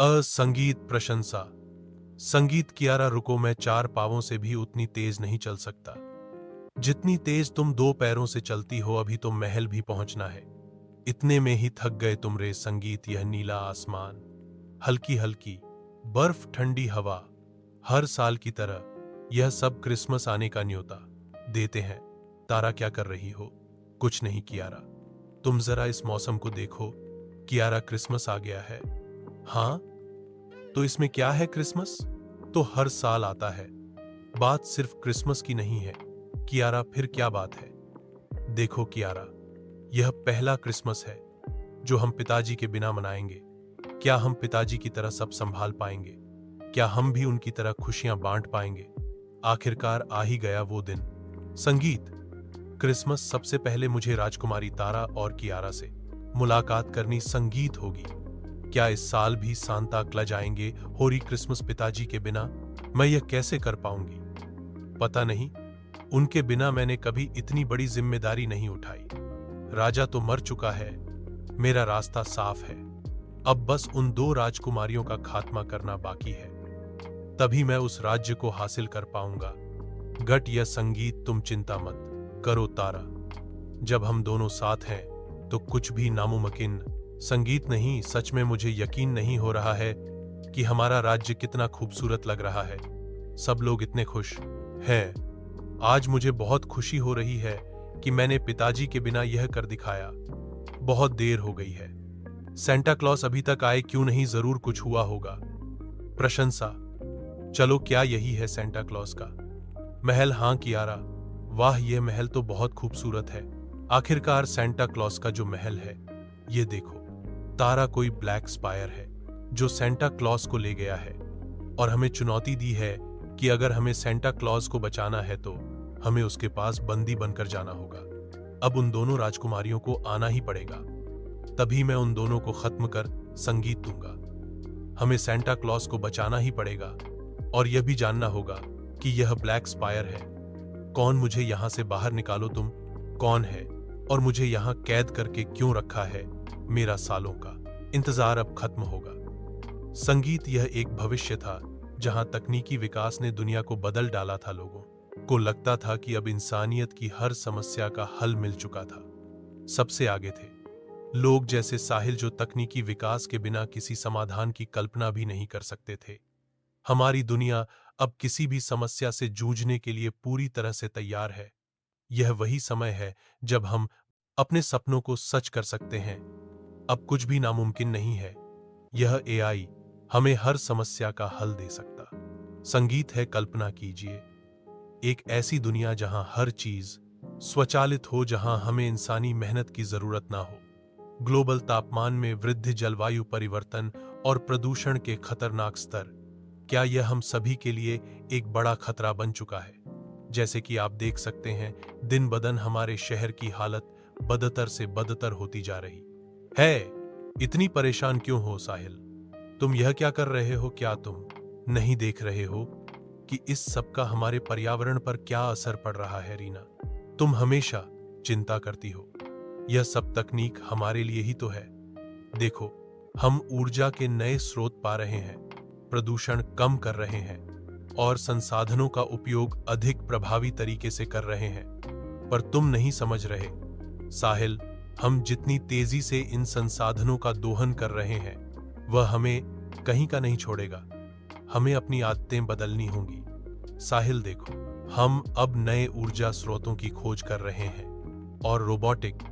संगीत प्रशंसा। संगीत कियारा रुको, मैं चार पावों से भी उतनी तेज नहीं चल सकता जितनी तेज तुम दो पैरों से चलती हो। अभी तो महल भी पहुंचना है, इतने में ही थक गए तुम रे संगीत। यह नीला आसमान, हल्की हल्की बर्फ, ठंडी हवा, हर साल की तरह यह सब क्रिसमस आने का न्योता देते हैं। तारा क्या कर रही हो? कुछ नहीं कियारा, तुम जरा इस मौसम को देखो। कियारा, क्रिसमस आ गया है। हाँ, तो इसमें क्या है? क्रिसमस तो हर साल आता है, बात सिर्फ क्रिसमस की नहीं है। कियारा, फिर क्या बात है? देखो कियारा, यह पहला क्रिसमस है जो हम पिताजी के बिना मनाएंगे। क्या हम पिताजी की तरह सब संभाल पाएंगे? क्या हम भी उनकी तरह खुशियां बांट पाएंगे? आखिरकार आ ही गया वो दिन। संगीत, क्रिसमस सबसे पहले मुझे राजकुमारी तारा और कियारा से मुलाकात करनी संगीत होगी। क्या इस साल भी सांता क्लॉज आएंगे? होरी क्रिसमस पिताजी के बिना मैं यह कैसे कर पाऊंगी? पता नहीं, उनके बिना मैंने कभी इतनी बड़ी जिम्मेदारी नहीं उठाई। राजा तो मर चुका है, मेरा रास्ता साफ है। अब बस उन दो राजकुमारियों का खात्मा करना बाकी है, तभी मैं उस राज्य को हासिल कर पाऊंगा। गट या संगीत, तुम चिंता मत करो तारा, जब हम दोनों साथ हैं तो कुछ भी नामुमकिन। संगीत नहीं, सच में मुझे यकीन नहीं हो रहा है कि हमारा राज्य कितना खूबसूरत लग रहा है। सब लोग इतने खुश हैं। आज मुझे बहुत खुशी हो रही है कि मैंने पिताजी के बिना यह कर दिखाया। बहुत देर हो गई है, सेंटा क्लॉस अभी तक आए क्यों नहीं? जरूर कुछ हुआ होगा। प्रशंसा, चलो, क्या यही है सेंटा क्लॉस का महल? हाँ कियारा, वाह, यह महल तो बहुत खूबसूरत है। आखिरकार सेंटा क्लॉस का जो महल है, ये देखो तारा, कोई ब्लैक स्पायर है जो सेंटा क्लॉस को ले गया है और हमें चुनौती दी है कि अगर हमें सेंटा क्लॉस को बचाना है तो हमें उसके पास बंदी बनकर जाना होगा। अब उन दोनों राजकुमारियों को आना ही पड़ेगा, तभी मैं उन दोनों को खत्म कर संगीत दूंगा। हमें सेंटा क्लॉस को बचाना ही पड़ेगा और यह भी जानना होगा कि यह ब्लैक स्पायर है कौन। मुझे यहां से बाहर निकालो, तुम कौन है और मुझे यहां कैद करके क्यों रखा है? मेरा सालों का इंतजार अब खत्म होगा। संगीत, यह एक भविष्य था जहां तकनीकी विकास ने दुनिया को बदल डाला था। लोगों को लगता था कि अब इंसानियत की हर समस्या का हल मिल चुका था। सबसे आगे थे लोग जैसे साहिल, जो तकनीकी विकास के बिना किसी समाधान की कल्पना भी नहीं कर सकते थे। हमारी दुनिया अब किसी भी समस्या से जूझने के लिए पूरी तरह से तैयार है। यह वही समय है जब हम अपने सपनों को सच कर सकते हैं। अब कुछ भी नामुमकिन नहीं है। यह एआई हमें हर समस्या का हल दे सकता। संगीत है, कल्पना कीजिए एक ऐसी दुनिया जहां हर चीज स्वचालित हो, जहां हमें इंसानी मेहनत की जरूरत ना हो। ग्लोबल तापमान में वृद्धि, जलवायु परिवर्तन और प्रदूषण के खतरनाक स्तर, क्या यह हम सभी के लिए एक बड़ा खतरा बन चुका है? जैसे कि आप देख सकते हैं, दिन बदन हमारे शहर की हालत बदतर से बदतर होती जा रही है। इतनी परेशान क्यों हो साहिल? तुम यह क्या कर रहे हो? क्या तुम नहीं देख रहे हो कि इस सब का हमारे पर्यावरण पर क्या असर पड़ रहा है? रीना, तुम हमेशा चिंता करती हो, यह सब तकनीक हमारे लिए ही तो है। देखो, हम ऊर्जा के नए स्रोत पा रहे हैं, प्रदूषण कम कर रहे हैं और संसाधनों का उपयोग अधिक प्रभावी तरीके से कर रहे हैं। पर तुम नहीं समझ रहे साहिल, हम जितनी तेजी से इन संसाधनों का दोहन कर रहे हैं, वह हमें कहीं का नहीं छोड़ेगा। हमें अपनी आदतें बदलनी होंगी। साहिल देखो, हम अब नए ऊर्जा स्रोतों की खोज कर रहे हैं और रोबोटिक